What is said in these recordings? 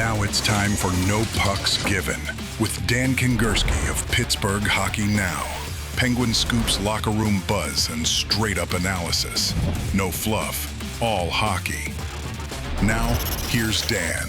Now it's time for No Pucks Given with Dan Kingerski of Pittsburgh Hockey Now. Penguin Scoop's locker room buzz and straight-up analysis. No fluff, all hockey. Now, here's Dan.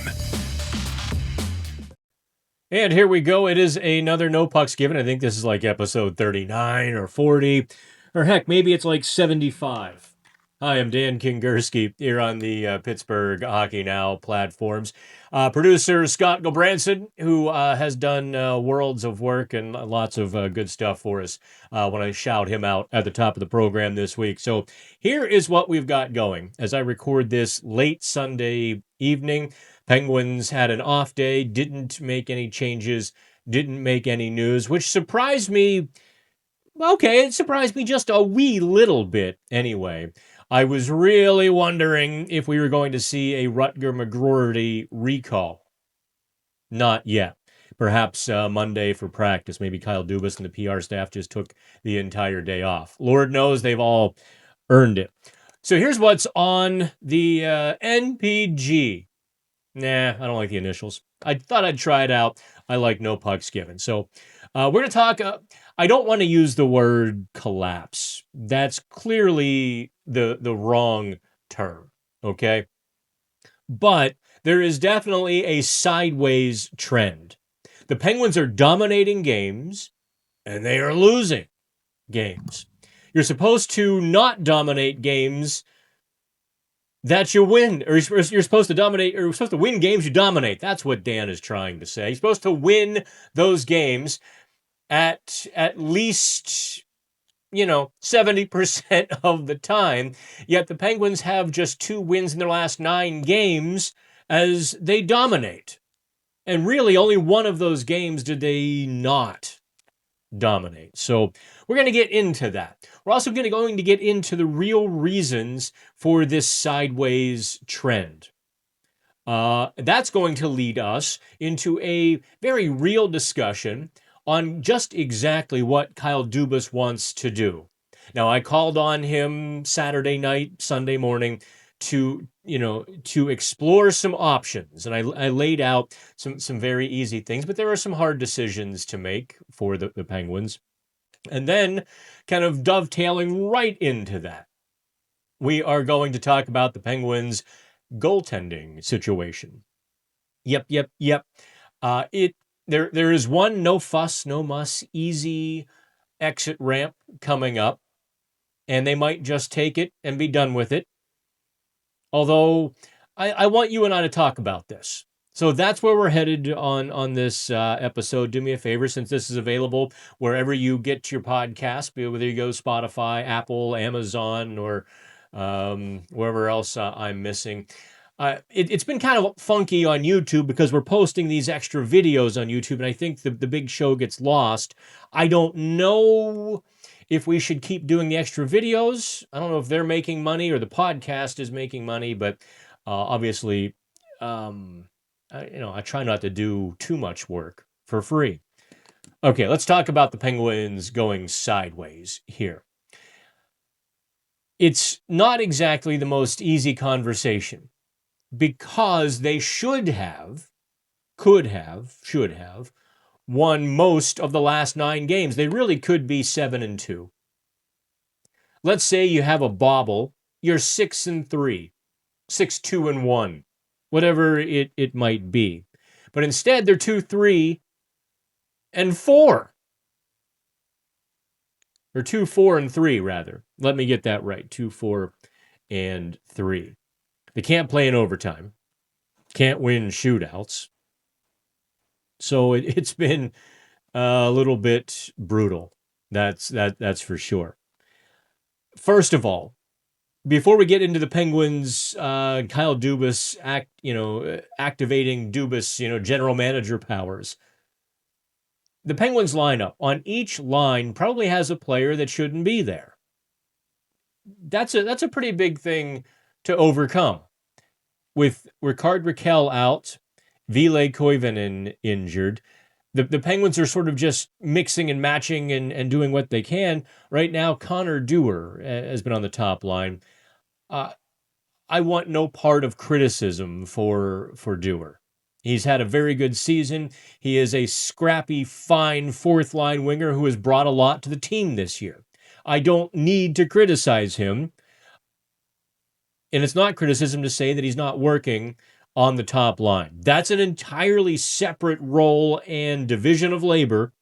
And here we go. It is another No Pucks Given. I think this is like episode 39 or 40, or heck, maybe it's like 75. Hi, I'm Dan Kingerski here on the Pittsburgh Hockey Now platforms. Producer Scott Gilbranson, who has done worlds of work and lots of good stuff for us when I shout him out at the top of the program this week. So here is what we've got going as I record this late Sunday evening. Penguins had an off day, didn't make any changes, didn't make any news, which surprised me. Okay, it surprised me just a wee little bit anyway. I was really wondering if we were going to see a Rutger McGroarty recall. Not yet. Perhaps Monday for practice. Maybe Kyle Dubas and the PR staff just took the entire day off. Lord knows they've all earned it. So here's what's on the NPG. Nah, I don't like the initials. I thought I'd try it out. I like No Pucks Given. So we're going to talk... I don't want to use the word collapse. That's clearly the wrong term, okay? But there is definitely a sideways trend. The Penguins are dominating games, and they are losing games. You're supposed to not dominate games that you win, or you're supposed to dominate, or you're supposed to win games you dominate. That's what Dan is trying to say. You're supposed to win those games at least, 70% of the time. Yet the Penguins have just 2 wins in their last 9 games as they dominate. And really only one of those games did they not dominate. So we're going to get into that. We're also going to get into the real reasons for this sideways trend. That's going to lead us into a very real discussion on just exactly what Kyle Dubas wants to do. Now, I called on him Saturday night, Sunday morning to explore some options. And I laid out some very easy things, but there are some hard decisions to make for the Penguins. And then kind of dovetailing right into that, we are going to talk about the Penguins' goaltending situation. Yep. There is one no fuss, no muss, easy exit ramp coming up, and they might just take it and be done with it. Although, I want you and I to talk about this. So that's where we're headed on this episode. Do me a favor, since this is available wherever you get your podcast, whether you go Spotify, Apple, Amazon, or wherever else I'm missing. It's been kind of funky on YouTube because we're posting these extra videos on YouTube, and I think the big show gets lost. I don't know if we should keep doing the extra videos. I don't know if they're making money or the podcast is making money, but obviously, I try not to do too much work for free. Okay, let's talk about the Penguins going sideways here. It's not exactly the most easy conversation, because they could have, should have, won most of the last 9 games. They really could be 7-2. Let's say you have a bobble, you're 6-3, 6-2-1, whatever it might be. But instead, they're 2-3-4. Or 2-4-3, rather. Let me get that right. 2-4-3. They can't play in overtime. Can't win shootouts. So it's been a little bit brutal. That's for sure. First of all, before we get into the Penguins, Kyle Dubas activating Dubas, general manager powers. The Penguins lineup on each line probably has a player that shouldn't be there. That's a pretty big thing to overcome. With Rickard Rakell out, Ville Koivunen injured, the Penguins are sort of just mixing and matching and doing what they can. Right now, Conor Doer has been on the top line. I want no part of criticism for Doer He's had a very good season. He is a scrappy, fine fourth-line winger who has brought a lot to the team this year. I don't need to criticize him. And it's not criticism to say that he's not working on the top line. That's an entirely separate role and division of labor,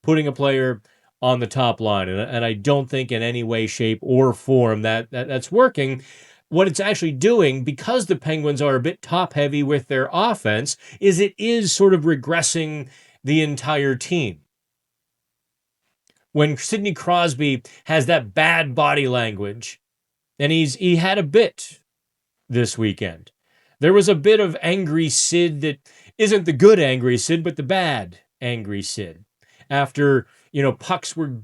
putting a player on the top line. And I don't think in any way, shape, or form that's working. What it's actually doing, because the Penguins are a bit top-heavy with their offense, is it is sort of regressing the entire team. When Sidney Crosby has that bad body language, and he had a bit this weekend. There was a bit of angry Sid that isn't the good angry Sid, but the bad angry Sid. After, pucks were,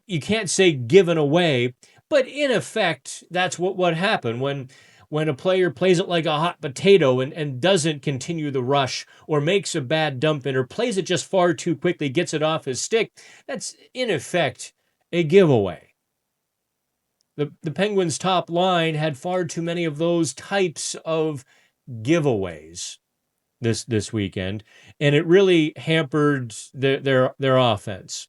you can't say given away, but in effect, that's what happened when a player plays it like a hot potato and doesn't continue the rush or makes a bad dump in or plays it just far too quickly, gets it off his stick. That's in effect a giveaway. The Penguins' top line had far too many of those types of giveaways this weekend, and it really hampered their offense.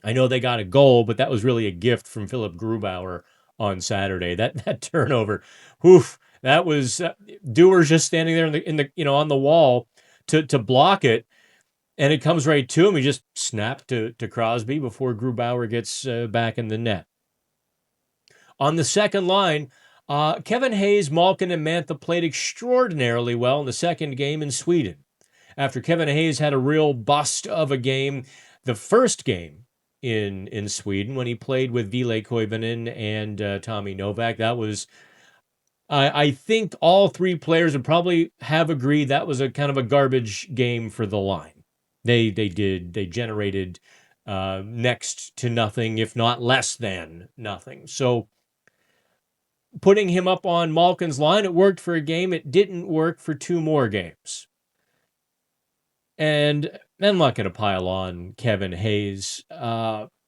I know they got a goal, but that was really a gift from Philip Grubauer on Saturday. That turnover, that was Doer's just standing there in the on the wall to block it, and it comes right to him. He just snapped to Crosby before Grubauer gets back in the net. On the second line, Kevin Hayes, Malkin, and Mantha played extraordinarily well in the second game in Sweden. After Kevin Hayes had a real bust of a game, the first game in Sweden when he played with Ville Koivunen and Tommy Novak, that was, I think all three players would probably have agreed that was a kind of a garbage game for the line. They generated next to nothing, if not less than nothing. So putting him up on Malkin's line, it worked for a game. It didn't work for two more games. And I'm not going to pile on Kevin Hayes.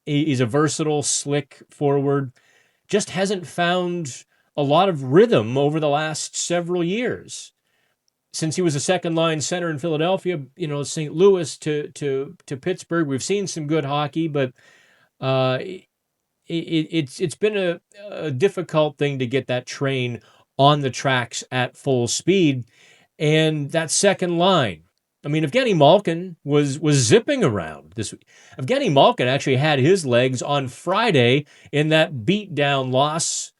He's a versatile, slick forward. Just hasn't found a lot of rhythm over the last several years. Since he was a second-line center in Philadelphia, St. Louis to Pittsburgh, we've seen some good hockey, but it's been a difficult thing to get that train on the tracks at full speed. And that second line, Evgeny Malkin was zipping around this week. Evgeny Malkin actually had his legs on Friday in that beatdown loss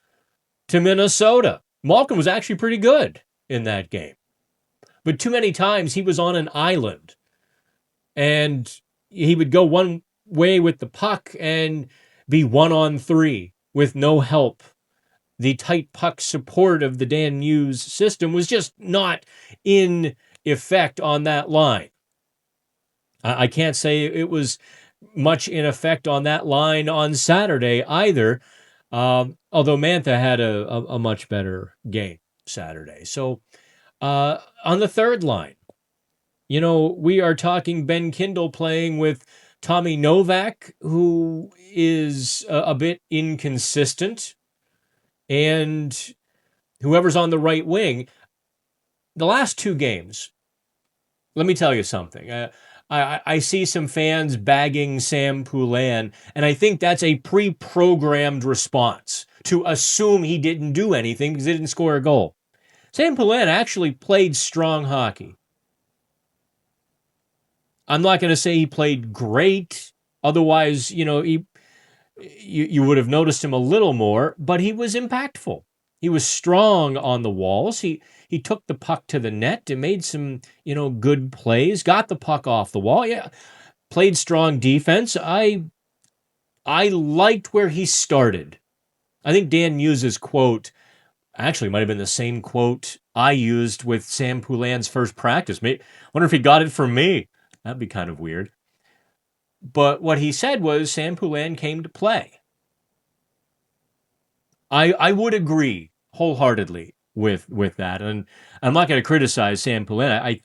to Minnesota. Malkin was actually pretty good in that game. But too many times he was on an island. And he would go one way with the puck and be 1-on-3 with no help. The tight puck support of the Dan Muse system was just not in effect on that line. I can't say it was much in effect on that line on Saturday either, although Mantha had a much better game Saturday. So on the third line, we are talking Ben Kindle playing with Tommy Novak, who is a bit inconsistent, and whoever's on the right wing. The last two games, let me tell you something. I see some fans bagging Sam Poulin, and I think that's a pre-programmed response to assume he didn't do anything because he didn't score a goal. Sam Poulin actually played strong hockey. I'm not going to say he played great. Otherwise, you would have noticed him a little more, but he was impactful. He was strong on the walls. He took the puck to the net and made some, good plays, got the puck off the wall. Yeah, played strong defense. I liked where he started. I think Dan Muse's quote actually might have been the same quote I used with Sam Poulin's first practice. I wonder if he got it from me. That'd be kind of weird. But what he said was Sam Poulin came to play. I would agree wholeheartedly with that. And I'm not going to criticize Sam Poulin.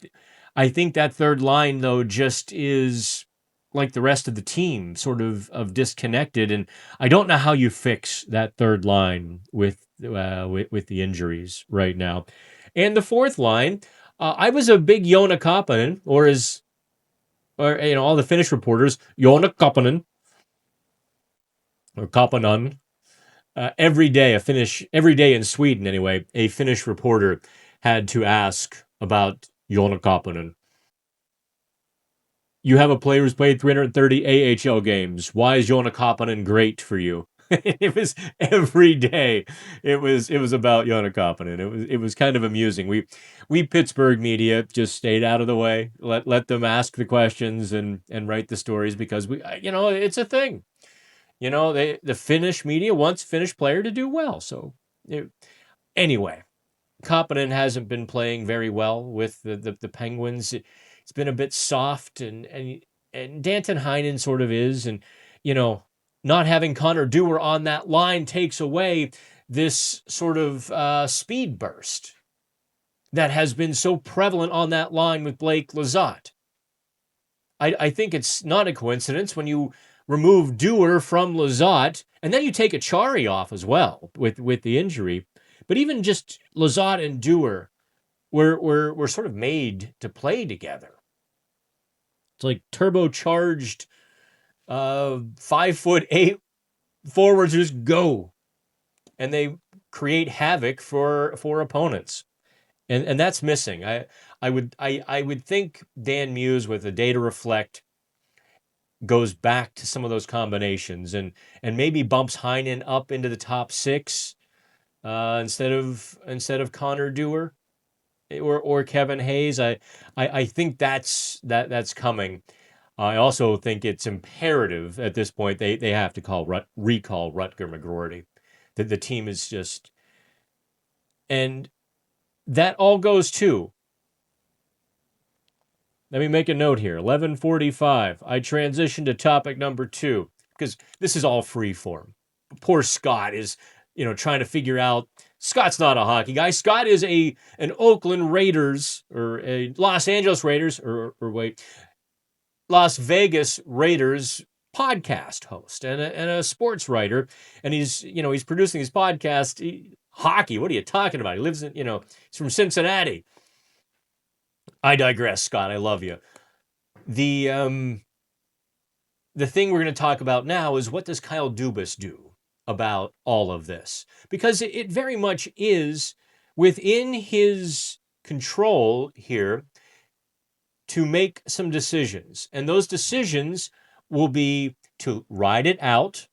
I think that third line, though, just is like the rest of the team, sort of disconnected. And I don't know how you fix that third line with the injuries right now. And the fourth line, I was a big Joona Koppanen, or all the Finnish reporters, Joona Koppanen, or Koppanen. Every day in Sweden anyway, a Finnish reporter had to ask about Joona Koppanen. You have a player who's played 330 AHL games. Why is Joona Koppanen great for you? It was every day. It was about Joona Koppanen. It was kind of amusing. We Pittsburgh media just stayed out of the way. Let them ask the questions and write the stories, because it's a thing. The Finnish media wants Finnish player to do well. So anyway, Koppanen hasn't been playing very well with the Penguins. It's been a bit soft, and Danton Heinen sort of is, and not having Conor Doer on that line takes away this sort of speed burst that has been so prevalent on that line with Blake Lizotte. I think it's not a coincidence when you remove Doer from Lizotte, and then you take Jarry off as well with the injury. But even just Lizotte and Doer were sort of made to play together. It's like turbocharged 5'8" forwards just go, and they create havoc for opponents, and that's missing. I would think Dan Muse, with a day to reflect, goes back to some of those combinations and maybe bumps Heinen up into the top six instead of Conor Doer or Kevin Hayes. I think that's coming. I also think it's imperative at this point they have to recall Rutger McGroarty. That the team is just, and that all goes to. Let me make a note here. 11:45. I transition to topic number 2 because this is all free form. Poor Scott is, trying to figure out. Scott's not a hockey guy. Scott is an Oakland Raiders or a Los Angeles Raiders Las Vegas Raiders podcast host and a sports writer, and he's producing his podcast. Hockey? What are you talking about? He lives in he's from Cincinnati. I digress, Scott. I love you. The thing we're going to talk about now is, what does Kyle Dubas do about all of this? Because it very much is within his control here to make some decisions. And those decisions will be to ride it out.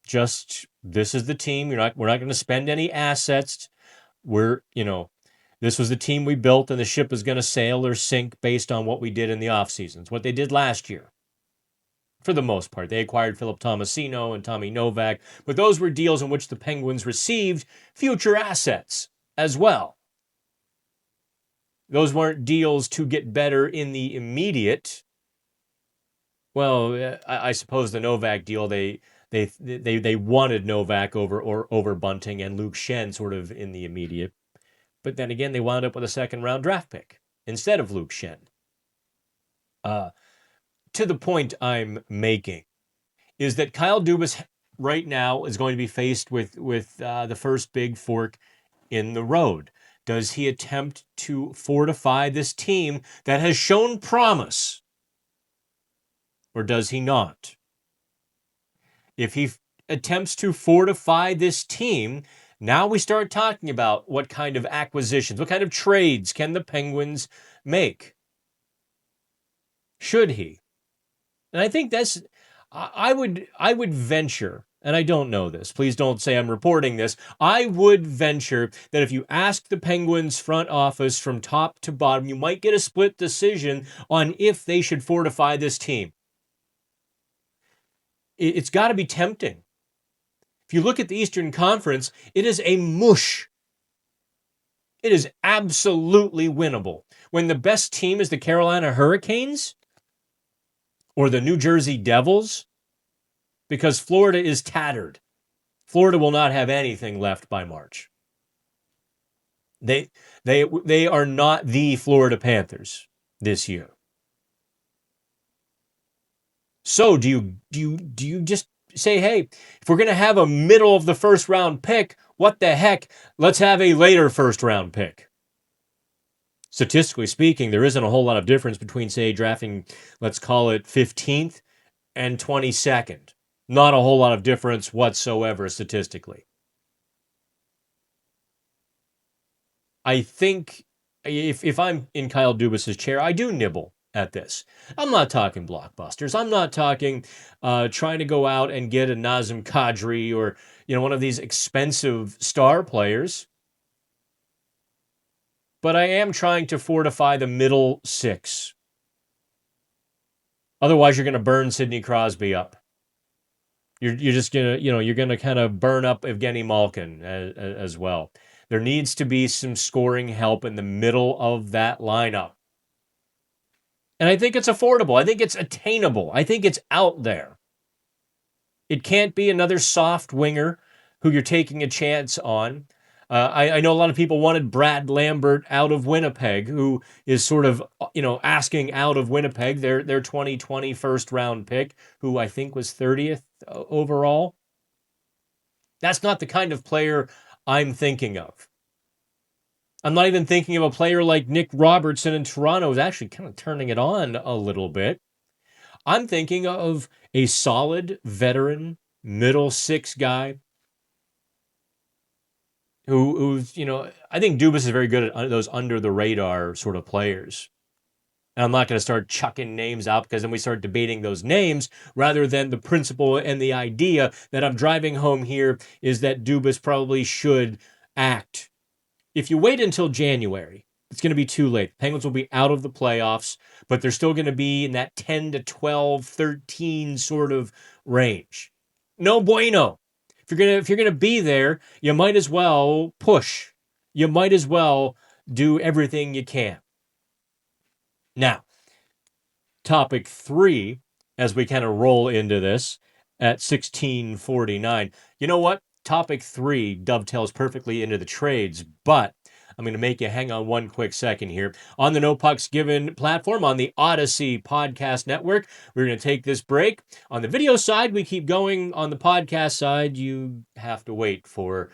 Just, this is the team. We're not going to spend any assets. This was the team we built, and the ship is going to sail or sink based on what we did in the off seasons, what they did last year. For the most part, they acquired Philip Tomasino and Tommy Novak, but those were deals in which the Penguins received future assets as well. Those weren't deals to get better in the immediate. Well, I suppose the Novak deal, they wanted Novak over Bunting and Luke Schenn sort of in the immediate. But then again, they wound up with a second-round draft pick instead of Luke Schenn. To the point I'm making is that Kyle Dubas right now is going to be faced with the first big fork in the road. Does he attempt to fortify this team that has shown promise, or does he not? If he attempts to fortify this team, now we start talking about what kind of acquisitions, what kind of trades can the Penguins make? Should he? And I think that's, I would venture, and I don't know this, please don't say I'm reporting this, I would venture that if you ask the Penguins front office from top to bottom, you might get a split decision on if they should fortify this team. It's got to be tempting. If you look at the Eastern Conference, it is a mush. It is absolutely winnable. When the best team is the Carolina Hurricanes or the New Jersey Devils, because Florida is tattered. Florida will not have anything left by March. They are not the Florida Panthers this year. So do you just say, hey, if we're going to have a middle of the first round pick, what the heck? Let's have a later first round pick. statistically speaking, there isn't a whole lot of difference between, say, drafting, let's call it 15th and 22nd. Not a whole lot of difference whatsoever statistically. I think if I'm in Kyle Dubas' chair, I do nibble at this. I'm not talking blockbusters. I'm not talking trying to go out and get a Nazem Kadri or one of these expensive star players. But I am trying to fortify the middle six. Otherwise, you're going to burn Sidney Crosby up. You're just going to, you're going to kind of burn up Evgeny Malkin as well. There needs to be some scoring help in the middle of that lineup. And I think it's affordable. I think it's attainable. I think it's out there. It can't be another soft winger who you're taking a chance on. I know a lot of people wanted Brad Lambert out of Winnipeg, who is sort of, asking out of Winnipeg, their 2020 first round pick, who I think was 30th overall. That's not the kind of player I'm thinking of. I'm not even thinking of a player like Nick Robertson in Toronto, who's actually kind of turning it on a little bit. I'm thinking of a solid veteran middle six guy who's, I think Dubas is very good at those under the radar sort of players. And I'm not going to start chucking names out because then we start debating those names rather than the principle and the idea that I'm driving home here is that Dubas probably should act. If you wait until January, it's going to be too late. Penguins will be out of the playoffs, but they're still going to be in that 10 to 12, 13 sort of range. No bueno. If you're gonna be there, you might as well push. You might as well do everything you can. Now, topic 3, as we kind of roll into this at 16:49. You know what? Topic 3 dovetails perfectly into the trades, but I'm going to make you hang on one quick second here. On the No Pucks Given platform, on the Odyssey Podcast Network, we're going to take this break. On the video side, we keep going. On the podcast side, you have to wait for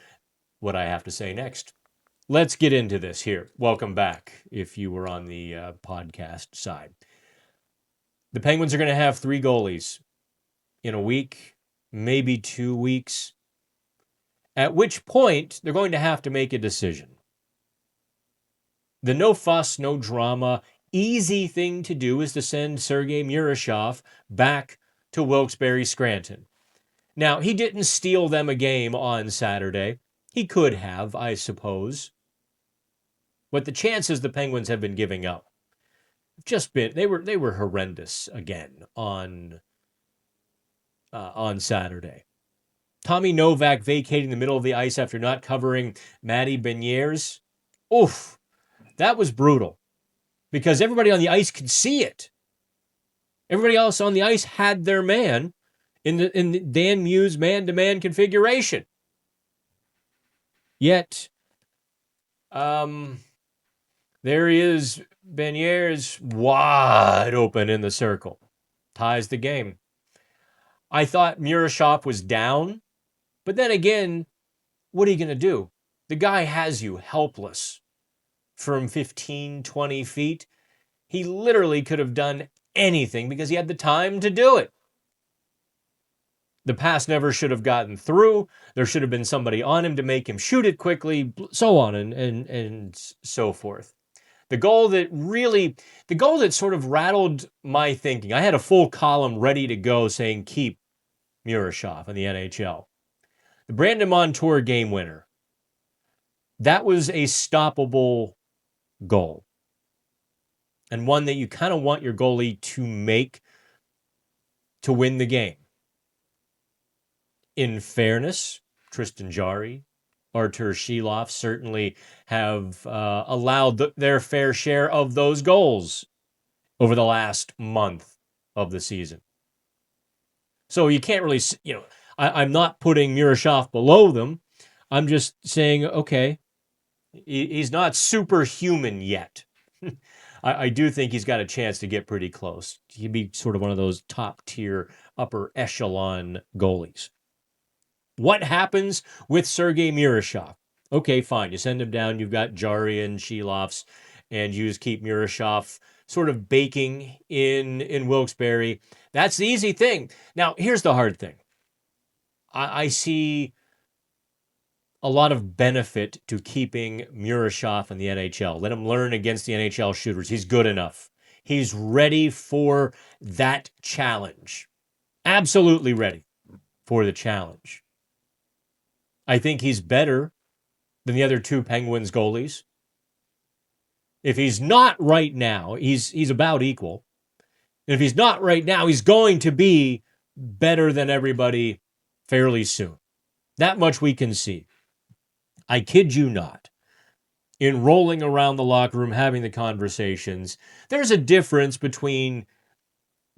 what I have to say next. Let's get into this here. Welcome back if you were on the podcast side. The Penguins are going to have 3 goalies in a week, maybe 2 weeks, at which point they're going to have to make a decision. The no fuss, no drama, easy thing to do is to send Sergei Murashov back to Wilkes-Barre Scranton. Now, he didn't steal them a game on Saturday. He could have, I suppose. But the chances the Penguins have been giving up have just been, they were horrendous again on Saturday. Tommy Novak vacating the middle of the ice after not covering Matty Beniers. Oof. That was brutal because everybody on the ice could see it. Everybody else on the ice had their man in the Dan Muse man-to-man configuration. Yet, there he is, Beniers wide open in the circle. Ties the game. I thought Murashov was down, but then again, what are you going to do? The guy has you helpless. From 15, 20 feet, he literally could have done anything because he had the time to do it. The pass never should have gotten through. There should have been somebody on him to make him shoot it quickly, so on and so forth. The goal that sort of rattled my thinking. I had a full column ready to go saying keep Murashov in the NHL. The Brandon Montour game winner. That was a stoppable goal. And one that you kind of want your goalie to make to win the game. In fairness, Tristan Jarry, Artur Silovs certainly have allowed their fair share of those goals over the last month of the season. So you can't really, I'm not putting Murashov below them. I'm just saying, okay, he's not superhuman yet. I do think he's got a chance to get pretty close. He'd be sort of one of those top tier, upper echelon goalies. What happens with Sergei Murashov? Okay, fine. You send him down. You've got Jarry and Silovs and you just keep Murashov sort of baking in Wilkes-Barre. That's the easy thing. Now, here's the hard thing. I see a lot of benefit to keeping Murashov in the NHL. Let him learn against the NHL shooters. He's good enough. He's ready for that challenge. Absolutely ready for the challenge. I think he's better than the other two Penguins goalies. If he's not right now, he's about equal. And if he's not right now, he's going to be better than everybody fairly soon. That much we can see. I kid you not. In rolling around the locker room, having the conversations, there's a difference between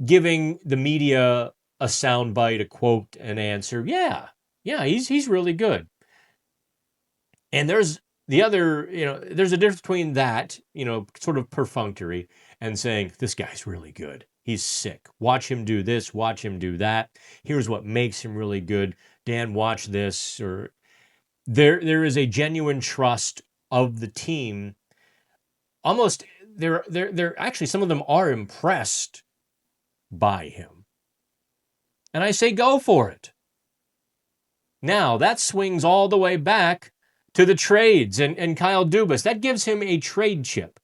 giving the media a soundbite, a quote, an answer. Yeah, he's really good. And there's the other, there's a difference between that, sort of perfunctory, and saying, this guy's really good. He's sick. Watch him do this, watch him do that. Here's what makes him really good. Dan, watch this. Or there is a genuine trust of the team. Almost, they're actually, some of them are impressed by him. And I say, go for it. Now, that swings all the way back to the trades and Kyle Dubas. That gives him a trade chip.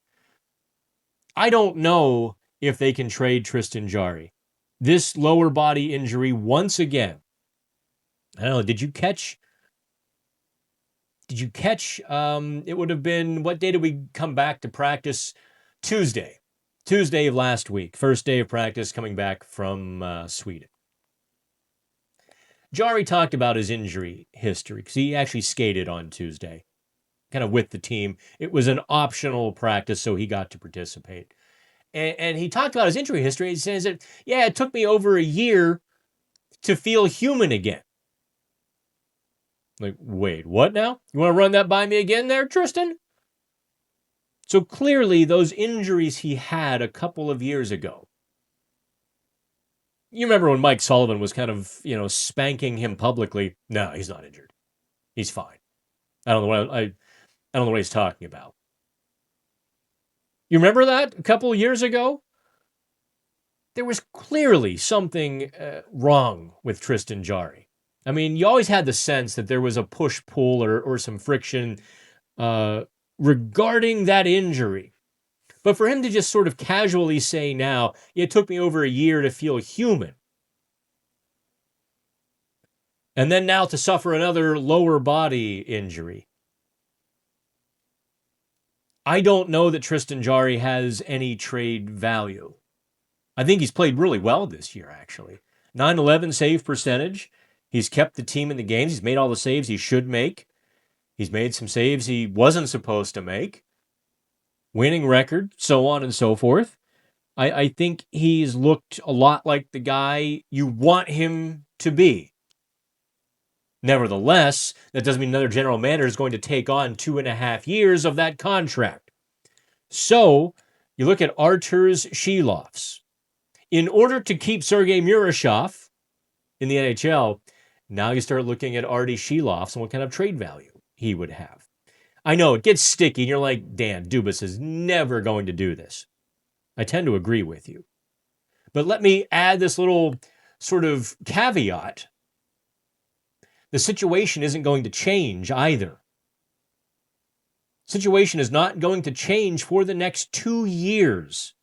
I don't know if they can trade Tristan Jarry. This lower body injury, once again, I don't know, did you catch, it would have been, what day did we come back to practice? Tuesday of last week. First day of practice coming back from Sweden. Jarry talked about his injury history because he actually skated on Tuesday, kind of with the team. It was an optional practice, so he got to participate. And he talked about his injury history. He says that, it took me over a year to feel human again. Like, wait, what now? You want to run that by me again there, Tristan? So clearly those injuries he had a couple of years ago. You remember when Mike Sullivan was kind of, spanking him publicly? No, he's not injured. He's fine. I don't know what he's talking about. You remember that a couple of years ago? There was clearly something wrong with Tristan Jarry. I mean, you always had the sense that there was a push-pull or some friction regarding that injury. But for him to just sort of casually say now, it took me over a year to feel human. And then now to suffer another lower body injury. I don't know that Tristan Jarry has any trade value. I think he's played really well this year, actually. 9/11 save percentage. He's kept the team in the games. He's made all the saves he should make. He's made some saves he wasn't supposed to make. Winning record, so on and so forth. I think he's looked a lot like the guy you want him to be. Nevertheless, that doesn't mean another general manager is going to take on 2.5 years of that contract. So, you look at Arturs Silovs. In order to keep Sergei Murashov in the NHL, now you start looking at Artie Silovs and what kind of trade value he would have. I know, it gets sticky, and you're like, Dan, Dubas is never going to do this. I tend to agree with you. But let me add this little sort of caveat. The situation isn't going to change either. Situation is not going to change for the next 2 years.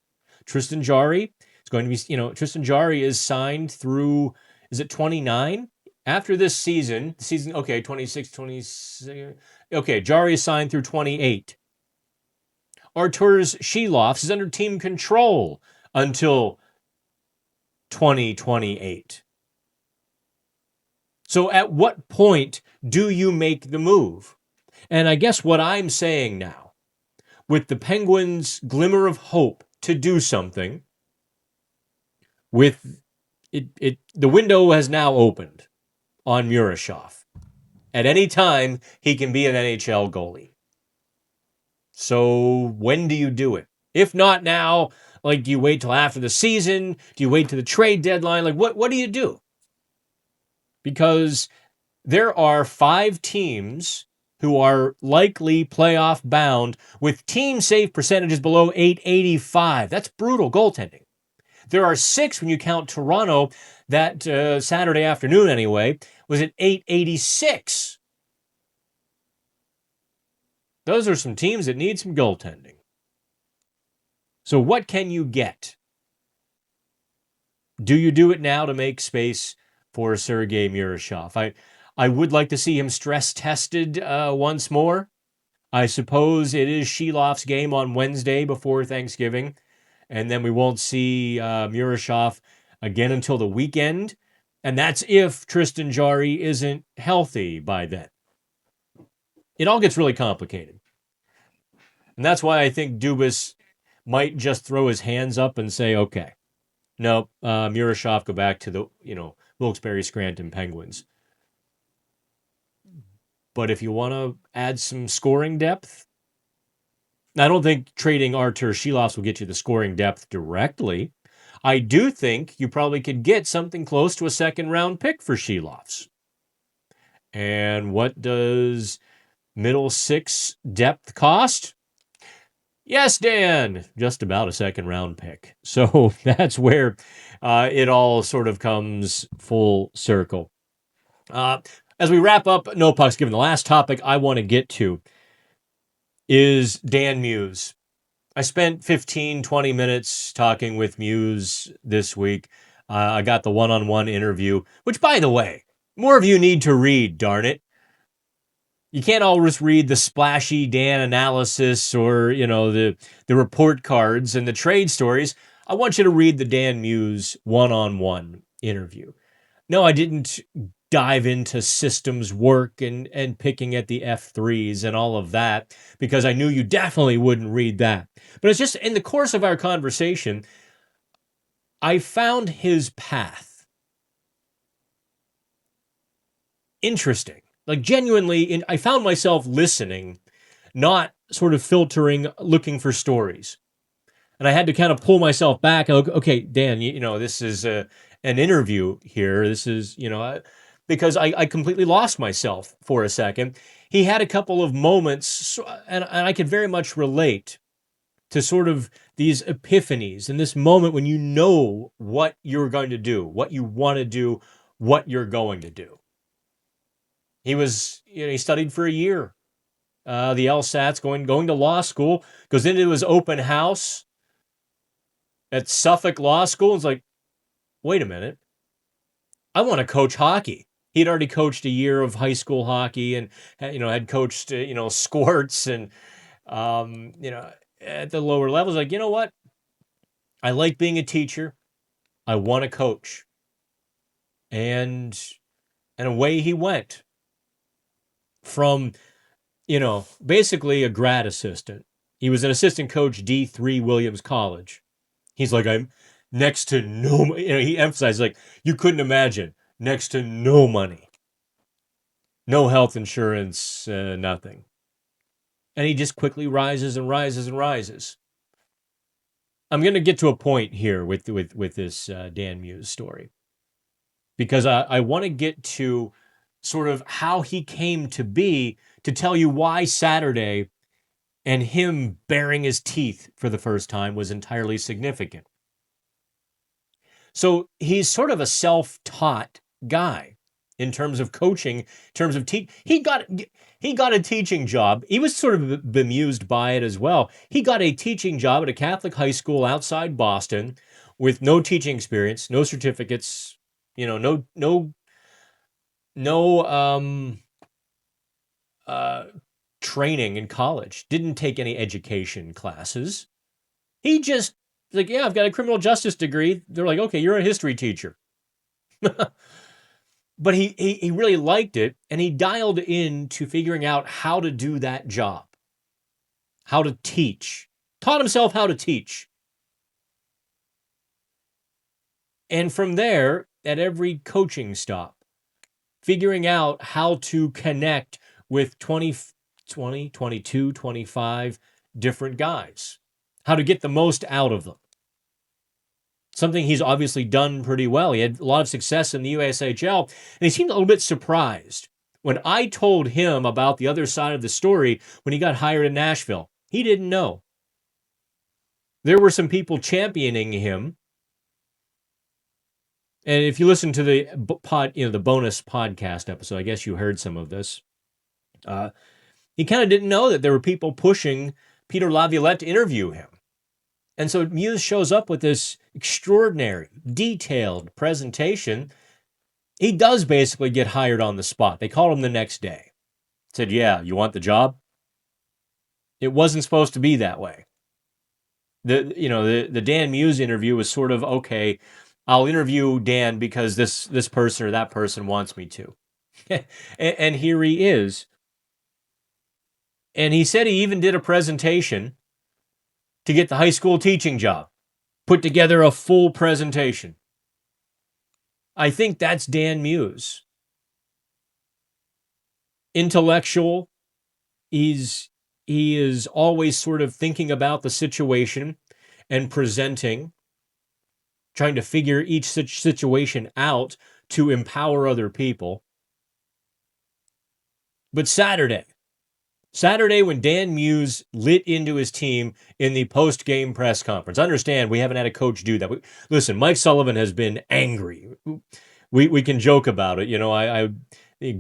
Tristan Jarry is going to be, Tristan Jarry is signed through, is it 29? After this season, 26, 26, Jarry is signed through 28. Arturs Silovs is under team control until 2028. So at what point do you make the move? And I guess what I'm saying now, with the Penguins' glimmer of hope to do something, with the window has now opened on Murashov. At any time, he can be an NHL goalie. So when do you do it? If not now, do you wait till after the season? Do you wait till the trade deadline? What do you do? Because there are 5 teams who are likely playoff bound with team save percentages below .885. That's brutal goaltending. There are 6 when you count Toronto. That Saturday afternoon, anyway, was at .886. Those are some teams that need some goaltending. So what can you get? Do you do it now to make space for Sergei Murashov? I would like to see him stress tested once more. I suppose it is Silovs' game on Wednesday before Thanksgiving, and then we won't see Murashov again until the weekend, and that's if Tristan Jarry isn't healthy by then. It all gets really complicated. And that's why I think Dubas might just throw his hands up and say, okay, no, Murashov, go back to the, Wilkes-Barre Scranton Penguins. But if you want to add some scoring depth, I don't think trading Artur Silovs will get you the scoring depth directly. I do think you probably could get something close to a second-round pick for Silovs. And what does middle 6 depth cost? Yes, Dan, just about a second-round pick. So that's where it all sort of comes full circle. As we wrap up No Pucks Given, the last topic I want to get to is Dan Muse. I spent 15, 20 minutes talking with Muse this week. I got the one-on-one interview, which, by the way, more of you need to read, darn it. You can't always read the splashy Dan analysis or, the report cards and the trade stories. I want you to read the Dan Muse one-on-one interview. No, I didn't dive into systems work and picking at the F3s and all of that because I knew you definitely wouldn't read that. But it's just in the course of our conversation, I found his path interesting. Like genuinely, I found myself listening, not sort of filtering, looking for stories. And I had to kind of pull myself back. Okay, Dan, this is an interview here. This is, because I completely lost myself for a second. He had a couple of moments, and I could very much relate to sort of these epiphanies in this moment when you know what you're going to do, what you want to do, what you're going to do. He studied for a year. The LSATs, going to law school, goes into his open house at Suffolk Law School. It's like, wait a minute. I want to coach hockey. He'd already coached a year of high school hockey and, had coached, squirts and, at the lower levels. Like, you know what? I like being a teacher. I want to coach. And away he went from, basically a grad assistant. He was an assistant coach, D3 Williams College. He's like, I'm next to no, he emphasized, like, you couldn't imagine, next to no money, no health insurance, nothing. And he just quickly rises and rises and rises. I'm going to get to a point here with this Dan Muse story, because I want to get to sort of how he came to be, to tell you why Saturday and him baring his teeth for the first time was entirely significant. So he's sort of a self-taught guy in terms of coaching, in terms of he got a teaching job. He was sort of bemused by it as well. He got a teaching job at a Catholic high school outside Boston with no teaching experience, no certificates, no training in college. Didn't take any education classes. He just like, yeah, I've got a criminal justice degree. They're like, okay, you're a history teacher. But he really liked it, and he dialed into figuring out how to do that job, how to teach, taught himself how to teach. And from there, at every coaching stop, figuring out how to connect with 20, 22, 25 different guys, how to get the most out of them. Something he's obviously done pretty well. He had a lot of success in the USHL, and he seemed a little bit surprised When I told him about the other side of the story when he got hired in Nashville, he didn't know. There were some people championing him. And if you listen to the the bonus podcast episode, I guess you heard some of this. He kind of didn't know that there were people pushing Peter Laviolette to interview him. And so Muse shows up with this extraordinary, detailed presentation. He does basically get hired on the spot. They called him the next day. Said, yeah, you want the job? It wasn't supposed to be that way. The Dan Muse interview was sort of, okay, I'll interview Dan because this person or that person wants me to. And here he is. And he said he even did a presentation to get the high school teaching job. Put together a full presentation. I think that's Dan Muse. Intellectual. He is always sort of thinking about the situation and presenting, trying to figure each situation out to empower other people. But Saturday when Dan Muse lit into his team in the post-game press conference. Understand, we haven't had a coach do that. Listen, Mike Sullivan has been angry. We can joke about it. I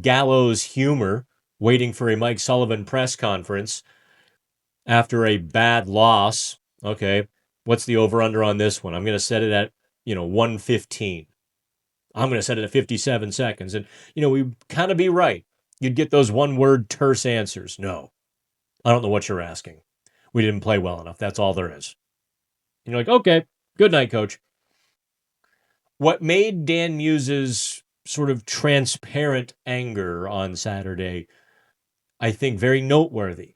gallows humor waiting for a Mike Sullivan press conference after a bad loss. Okay, what's the over-under on this one? I'm going to set it at, 115. I'm going to set it at 57 seconds. And, we kind of be right. You'd get those one-word terse answers. No, I don't know what you're asking. We didn't play well enough. That's all there is. And you're like, okay, good night, coach. What made Dan Muse's sort of transparent anger on Saturday, I think, very noteworthy,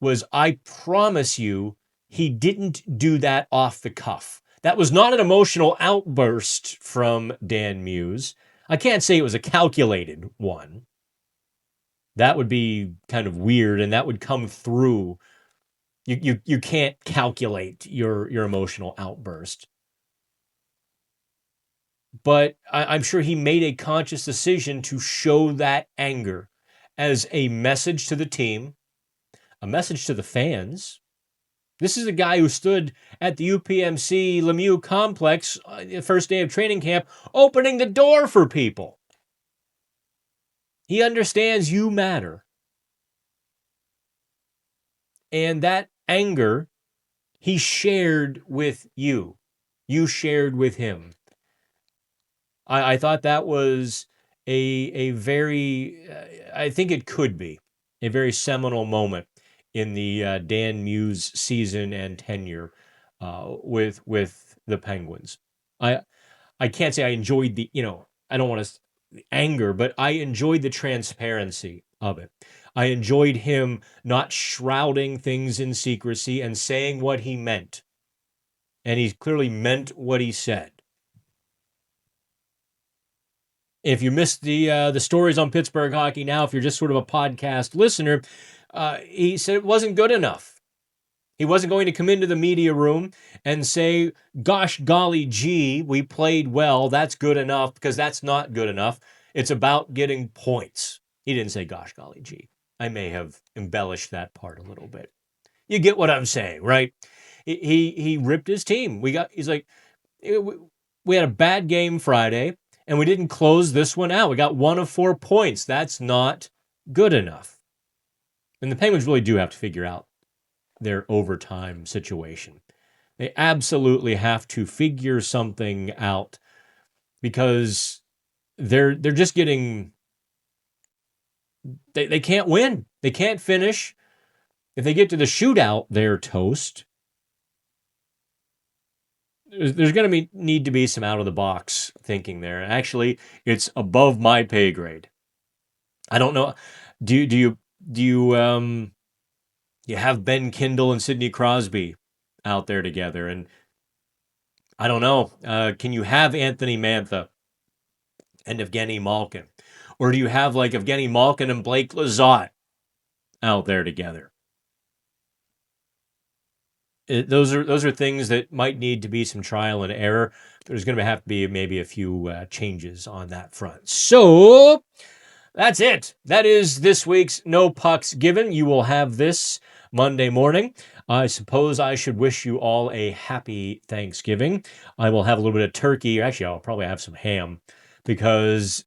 was I promise you he didn't do that off the cuff. That was not an emotional outburst from Dan Muse. I can't say it was a calculated one. That would be kind of weird, and that would come through. You can't calculate your emotional outburst. But I'm sure he made a conscious decision to show that anger as a message to the team, a message to the fans. This is a guy who stood at the UPMC Lemieux complex the first day of training camp, opening the door for people. He understands you matter. And that anger he shared with you. You shared with him. I thought that was a very, I think it could be a very seminal moment in the Dan Muse season and tenure with the Penguins. I can't say I enjoyed I don't want to anger, but I enjoyed the transparency of it. I enjoyed him not shrouding things in secrecy and saying what he meant. And he clearly meant what he said. If you missed the stories on Pittsburgh Hockey Now, if you're just sort of a podcast listener, he said it wasn't good enough. He wasn't going to come into the media room and say, gosh, golly, gee, we played well. That's good enough, because that's not good enough. It's about getting points. He didn't say, gosh, golly, gee. I may have embellished that part a little bit. You get what I'm saying, right? He ripped his team. He's like, we had a bad game Friday, and we didn't close this one out. We got 1 of 4 points. That's not good enough. And the Penguins really do have to figure out their overtime situation. They absolutely have to figure something out, because they're just getting... They can't win. They can't finish. If they get to the shootout, they're toast. There's going to need to be some out-of-the-box thinking there. Actually, it's above my pay grade. I don't know. Do you have Ben Kindle and Sidney Crosby out there together? And I don't know. Can you have Anthony Mantha and Evgeny Malkin? Or do you have like Evgeny Malkin and Blake Lizotte out there together? Those are things that might need to be some trial and error. There's going to have to be maybe a few changes on that front. So That's it. That is this week's No Pucks Given. You will have this Monday morning. I suppose I should wish you all a happy Thanksgiving. I will have a little bit of turkey. Actually, I'll probably have some ham because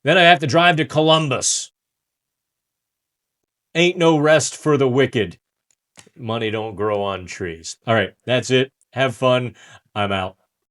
then I have to drive to Columbus. Ain't no rest for the wicked. Money don't grow on trees. All right, that's it. Have fun. I'm out.